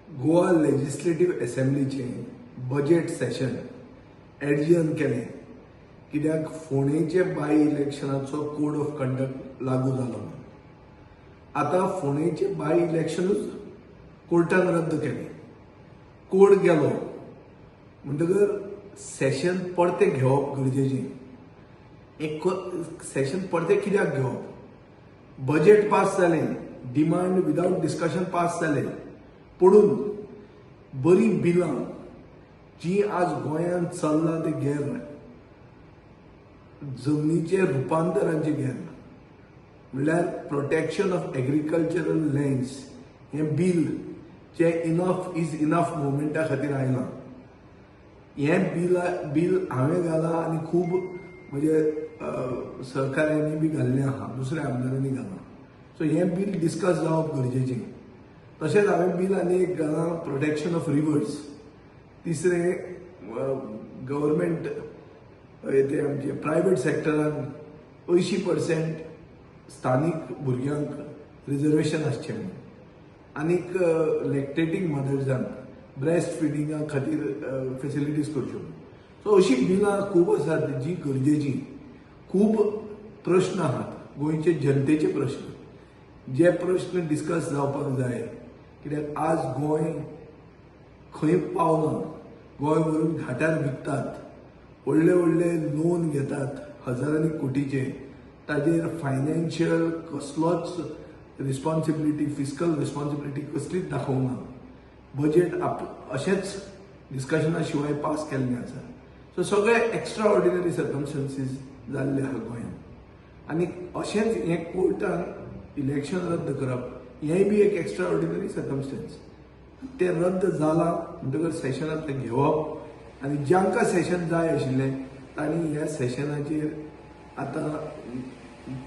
Goa legislative असेंब्लीचे budget session adjourn केले कित्याक फोंडेचे बाय इलेक्शनाचो कोड ऑफ कंडक्ट लागू जालो म्हणून. आता फोंडेचे बाय इलेक्शनूच कोर्टान रद्द केले. कोड गेलो म्हणटकर सेशन परते घेवप गरजेचें. एक सेशन परते कित्याक घेवप? बजेट पास जालें, डिमांड विदाउट डिस्कशन पास जालें, पडून बरी बिलां जी आज गोंयांत चल्लां ते गैर जमनीचे रुपांतरांचे गैर म्हणल्यार प्रोटेक्शन ऑफ एग्रीकल्चरल लँड्स हें बील जे इनफ इज इनफ मुवमेंटा खातीर आयलां. हें बील हांवें घालां आनी खूब म्हणजे सहकाऱ्यांनी बी घाल्लें आहा, दुसऱ्या आमदारांनी घालां. सो हें बील डिस्कस जावप गरजेचें. तशेंच हांवें बील आनी एक घालां प्रोटेक्शन ऑफ रिवर्स. तिसरें गव्हर्मेंट ते आमचे प्रायवेट सेक्टरान 80% स्थानीक भुरग्यांक रिजर्वेशन आसचें म्हणून. आनीक लॅक्टेटींग मदर्सांक ब्रेस्ट फिडिंगा खातीर फेसिलिटीज करच्यो. सो अशीं बिलां खूब आसात जी गरजेचीं. खूब प्रश्न आहात गोंयचे जनतेचे प्रश्न, जे प्रश्न डिस्कस जावपाक जाय. कित्याक आज गोंय खंय पावलां. गोंय व्हरून घाटार विकतात, व्हडले व्हडले लोन घेतात हजारांनी कोटीचे. ताजेर फायनान्शियल कसलोच रिस्पॉन्सिबिलिटी, फिस्कल रिस्पॉन्सिबिलिटी कसलीच दाखोवना. बजेट अशेंच डिस्कशना शिवाय पास केल्लें आसा. सो सगळे एक्स्ट्रा ऑर्डिनरी सर्कमस्टन्सीस जाल्ले आहा गोंयांत. आनी अशेंच हें कोर्टान इलेक्शन रद्द करप हेंय बी एक एक्स्ट्रा ऑर्डिनरी सर्कमस्टन्स. ते रद्द जालां म्हणटकर सेशनांतलें घेवप आनी जांकां सेशन जाय आशिल्लें तांणी ह्या सेशनाचेर आतां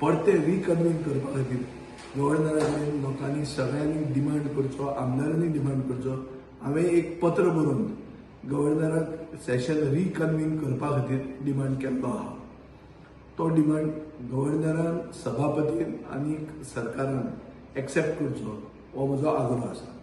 परते रिकन्वीन करपा खातीर गव्हर्नरा कडेन लोकांनी सगळ्यांनी डिमांड करचो, आमदारांनी डिमांड करचो. हांवें एक पत्र बरोवन गव्हर्नराक सेशन रिकन्वीन करपा खातीर डिमांड केल्लो आहा. तो डिमांड गव्हर्नरान, सभापतीन आनी सरकारान एक्सेप्ट करचो हो म्हजो आग्रह आसा.